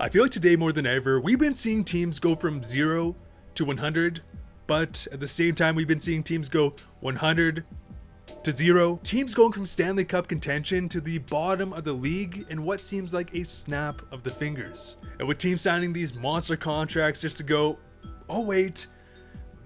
I feel like today more than ever, we've been seeing teams go from 0 to 100, but at the same time, we've been seeing teams go 100 to 0. Teams going from Stanley Cup contention to the bottom of the league in what seems like a snap of the fingers. And with teams signing these monster contracts just to go, oh wait,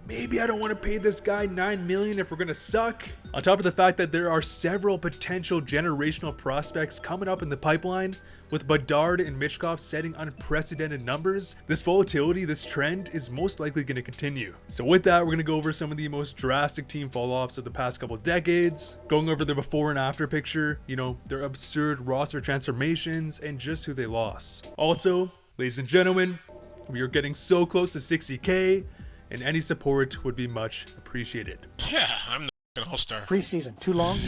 maybe I don't want to pay this guy $9 million if we're going to suck. On top of the fact that there are several potential generational prospects coming up in the pipeline, with Bedard and Michkov setting unprecedented numbers, this volatility, this trend is most likely going to continue. So with that, we're going to go over some of the most drastic team fall-offs of the past couple decades, going over their before and after picture, their absurd roster transformations, and just who they lost. Also, ladies and gentlemen, we are getting so close to 60K, and any support would be much appreciated. Yeah, I'm the all-star. Preseason, too long?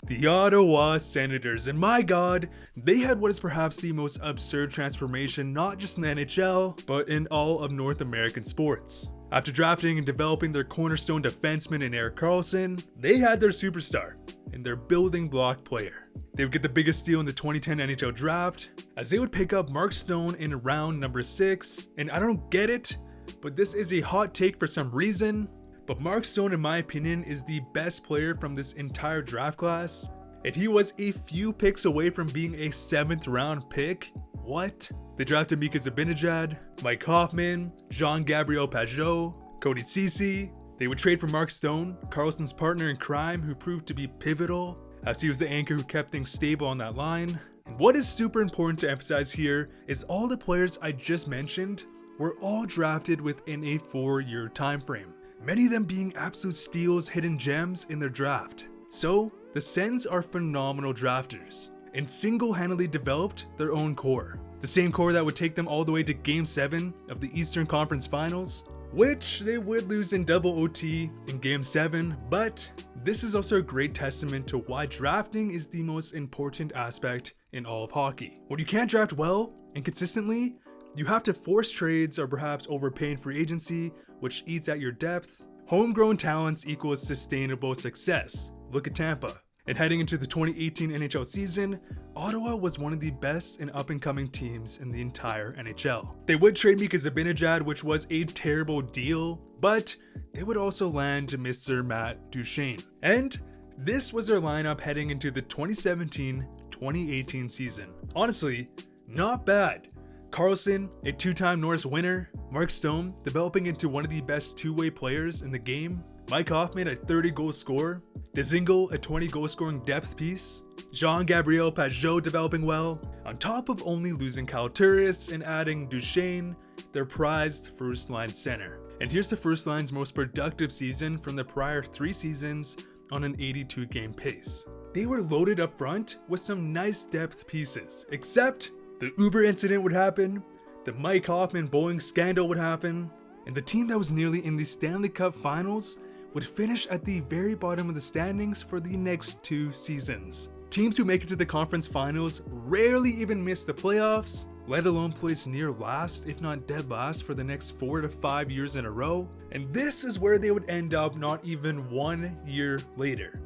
The Ottawa Senators, and my god, they had what is perhaps the most absurd transformation not just in the NHL, but in all of North American sports. After drafting and developing their cornerstone defenseman in Erik Karlsson, they had their superstar and their building block player. They would get the biggest steal in the 2010 NHL draft, as they would pick up Mark Stone in round number 6, and I don't get it, but this is a hot take for some reason, but Mark Stone, in my opinion, is the best player from this entire draft class, and he was a few picks away from being a 7th round pick. What? They drafted Mika Zibanejad, Mike Hoffman, Jean-Gabriel Pageau, Cody Ceci. They would trade for Mark Stone, Karlsson's partner in crime, who proved to be pivotal, as he was the anchor who kept things stable on that line. And what is super important to emphasize here is all the players I just mentioned were all drafted within a 4-year time frame, many of them being absolute steals, hidden gems in their draft. So, the Sens are phenomenal drafters, and single-handedly developed their own core. The same core that would take them all the way to Game 7 of the Eastern Conference Finals, which they would lose in double OT in Game 7, but this is also a great testament to why drafting is the most important aspect in all of hockey. When you can't draft well and consistently, you have to force trades or perhaps overpay in free agency, which eats at your depth. Homegrown talents equals sustainable success. Look at Tampa. And heading into the 2018 NHL season, Ottawa was one of the best and up-and-coming teams in the entire NHL. They would trade Mika Zibanejad, which was a terrible deal, but they would also land Mr. Matt Duchene. And this was their lineup heading into the 2017-2018 season. Honestly, not bad. Karlsson, a 2-time Norris winner, Mark Stone, developing into one of the best two-way players in the game, Mike Hoffman, a 30-goal scorer, Dzingel, a 20-goal scoring depth piece, Jean-Gabriel Pageau developing well, on top of only losing Kyle Turris and adding Duchene, their prized first-line center. And here's the first line's most productive season from the prior 3 seasons on an 82-game pace. They were loaded up front with some nice depth pieces, except the Uber incident would happen, the Mike Hoffman bowling scandal would happen, and the team that was nearly in the Stanley Cup Finals would finish at the very bottom of the standings for the next 2 seasons. Teams who make it to the conference finals rarely even miss the playoffs, let alone place near last, if not dead last, for the next 4 to 5 years in a row. And this is where they would end up not even 1 year later.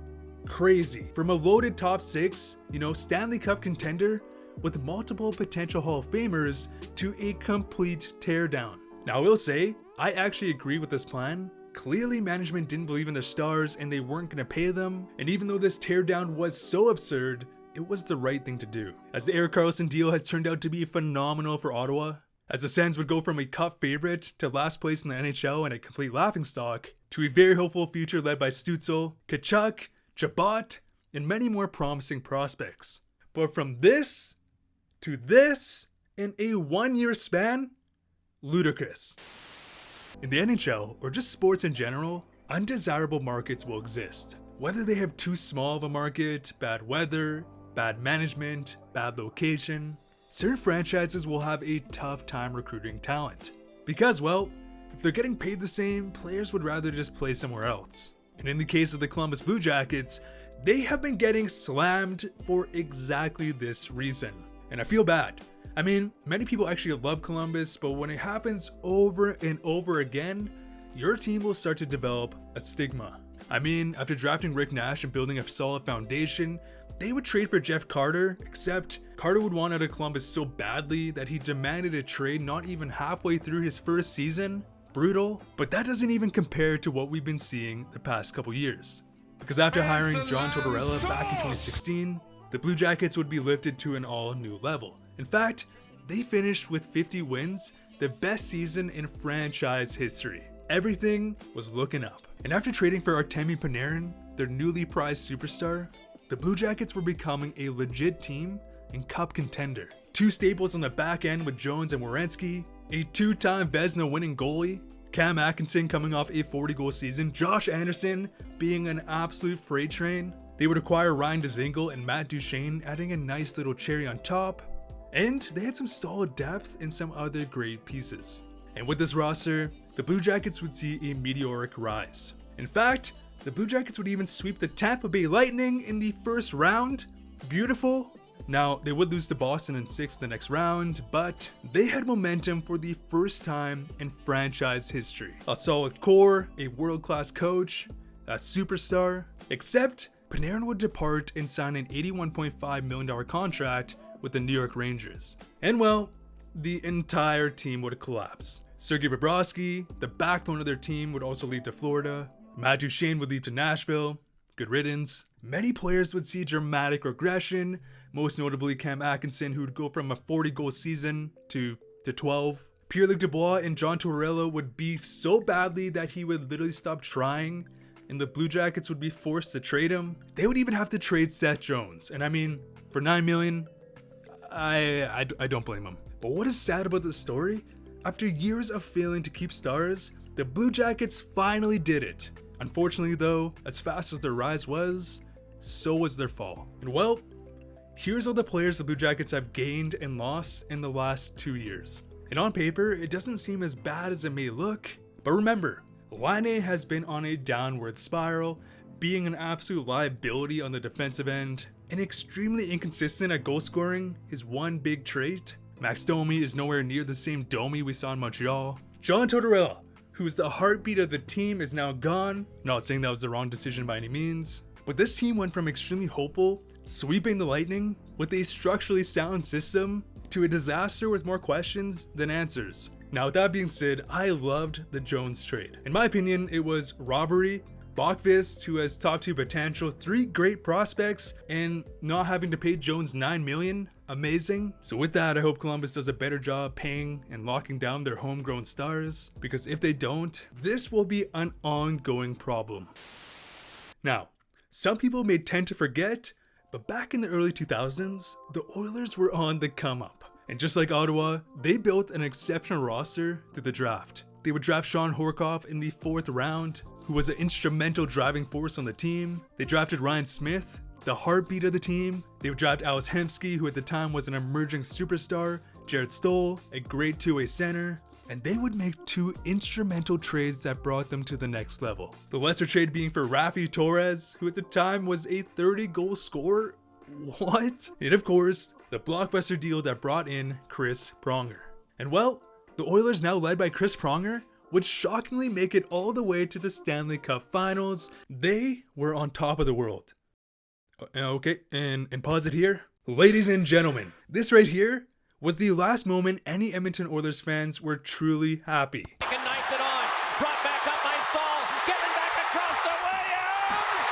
Crazy. From a loaded top 6, Stanley Cup contender, with multiple potential Hall of Famers, to a complete teardown. Now I will say, I actually agree with this plan. Clearly management didn't believe in their stars and they weren't going to pay them, and even though this teardown was so absurd, it was the right thing to do, as the Erik Karlsson deal has turned out to be phenomenal for Ottawa, as the Sens would go from a cup favorite to last place in the NHL and a complete laughingstock, to a very hopeful future led by Stützle, Tkachuk, Chabot, and many more promising prospects. But from this to this in a 1-year span? Ludicrous. In the NHL, or just sports in general, undesirable markets will exist. Whether they have too small of a market, bad weather, bad management, bad location, certain franchises will have a tough time recruiting talent. Because, well, if they're getting paid the same, players would rather just play somewhere else. And in the case of the Columbus Blue Jackets, they have been getting slammed for exactly this reason. And I feel bad. I mean, many people actually love Columbus, but when it happens over and over again, your team will start to develop a stigma. I mean, after drafting Rick Nash and building a solid foundation, they would trade for Jeff Carter, except Carter would want out of Columbus so badly that he demanded a trade not even halfway through his first season. Brutal, but that doesn't even compare to what we've been seeing the past couple years. Because after hiring John Tortorella back in 2016, the Blue Jackets would be lifted to an all new level. In fact, they finished with 50 wins, the best season in franchise history. Everything was looking up. And after trading for Artemi Panarin, their newly prized superstar, the Blue Jackets were becoming a legit team and cup contender. Two staples on the back end with Jones and Werenski, a two-time Vezina winning goalie, Cam Atkinson coming off a 40-goal season, Josh Anderson being an absolute freight train. They would acquire Ryan Dzingel and Matt Duchene, adding a nice little cherry on top. And they had some solid depth and some other great pieces. And with this roster, the Blue Jackets would see a meteoric rise. In fact, the Blue Jackets would even sweep the Tampa Bay Lightning in the first round. Beautiful. Now, they would lose to Boston in 6 the next round, but they had momentum for the first time in franchise history. A solid core, a world-class coach, a superstar, except Panarin would depart and sign an $81.5 million contract with the New York Rangers. And well, the entire team would collapse. Sergei Bobrovsky, the backbone of their team, would also leave to Florida. Matt Duchene would leave to Nashville. Good riddance. Many players would see dramatic regression, most notably Cam Atkinson, who would go from a 40-goal season to 12. Pierre-Luc Dubois and John Tortorella would beef so badly that he would literally stop trying, and the Blue Jackets would be forced to trade him. They would even have to trade Seth Jones, and I mean, for $9 million, I don't blame him. But what is sad about this story? After years of failing to keep stars, the Blue Jackets finally did it. Unfortunately though, as fast as their rise was, so was their fall. And well, here's all the players the Blue Jackets have gained and lost in the last 2 years. And on paper, it doesn't seem as bad as it may look, but remember, Laine has been on a downward spiral, being an absolute liability on the defensive end, and extremely inconsistent at goal scoring, his one big trait. Max Domi is nowhere near the same Domi we saw in Montreal. John Tortorella, who's the heartbeat of the team, is now gone. Not saying that was the wrong decision by any means, but this team went from extremely hopeful, sweeping the Lightning with a structurally sound system, to a disaster with more questions than answers. Now with that being said, I loved the Jones trade. In my opinion, it was robbery. Bachvist, who has top 2 potential, 3 great prospects, and not having to pay Jones $9 million, amazing. So with that, I hope Columbus does a better job paying and locking down their homegrown stars, because if they don't, this will be an ongoing problem. Now, some people may tend to forget, but back in the early 2000s, the Oilers were on the come up. And just like Ottawa, they built an exceptional roster through the draft. They would draft Sean Horkoff in the 4th round, who was an instrumental driving force on the team. They drafted Ryan Smith, the heartbeat of the team. They would draft Alex Hemsky, who at the time was an emerging superstar, Jared Stoll, a great two-way center, and they would make 2 instrumental trades that brought them to the next level. The lesser trade being for Rafi Torres, who at the time was a 30-goal scorer. What? And of course, the blockbuster deal that brought in Chris Pronger. And well, the Oilers, now led by Chris Pronger, would shockingly make it all the way to the Stanley Cup Finals. They were on top of the world. Okay, and pause it here. Ladies and gentlemen, this right here was the last moment any Edmonton Oilers fans were truly happy. Knifed it on, brought back up by Stahl, getting back across to Williams!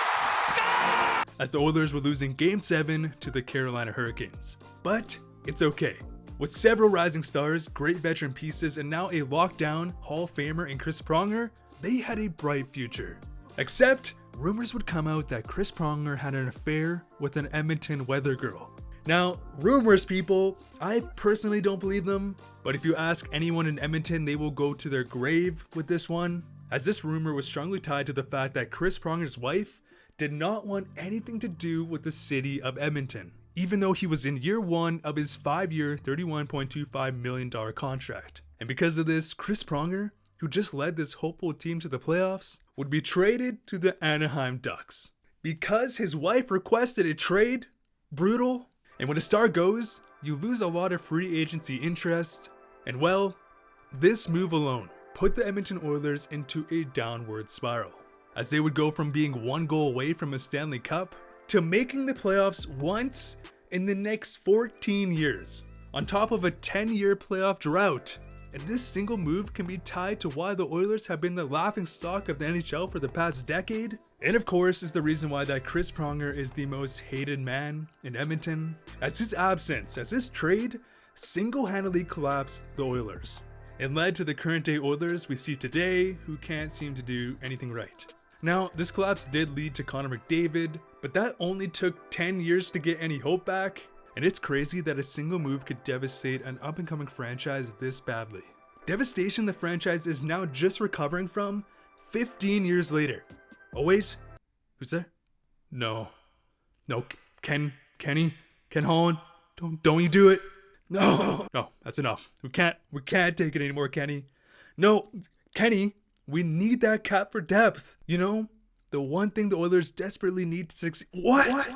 Score! As the Oilers were losing Game 7 to the Carolina Hurricanes. But it's okay. With several rising stars, great veteran pieces, and now a lockdown Hall of Famer in Chris Pronger, they had a bright future. Except, rumors would come out that Chris Pronger had an affair with an Edmonton weather girl. Now, rumors, people, I personally don't believe them, but if you ask anyone in Edmonton, they will go to their grave with this one, as this rumor was strongly tied to the fact that Chris Pronger's wife did not want anything to do with the city of Edmonton, even though he was in year 1 of his 5-year, $31.25 million contract. And because of this, Chris Pronger, who just led this hopeful team to the playoffs, would be traded to the Anaheim Ducks. Because his wife requested a trade? Brutal. And when a star goes, you lose a lot of free agency interest. And well, this move alone put the Edmonton Oilers into a downward spiral. as they would go from being 1 goal away from a Stanley Cup to making the playoffs once in the next 14 years, on top of a 10-year playoff drought. And this single move can be tied to why the Oilers have been the laughingstock of the NHL for the past decade. And of course is the reason why that Chris Pronger is the most hated man in Edmonton, as his absence, as his trade, single-handedly collapsed the Oilers and led to the current day Oilers we see today, who can't seem to do anything right. Now, this collapse did lead to Connor McDavid, but that only took 10 years to get any hope back. And it's crazy that a single move could devastate an up-and-coming franchise this badly. Devastation the franchise is now just recovering from 15 years later. Oh wait, who's there? No, Ken Holland, don't you do it? No, that's enough. We can't take it anymore, Kenny. No, Kenny, we need that cap for depth. You know, the one thing the Oilers desperately need to succeed. What?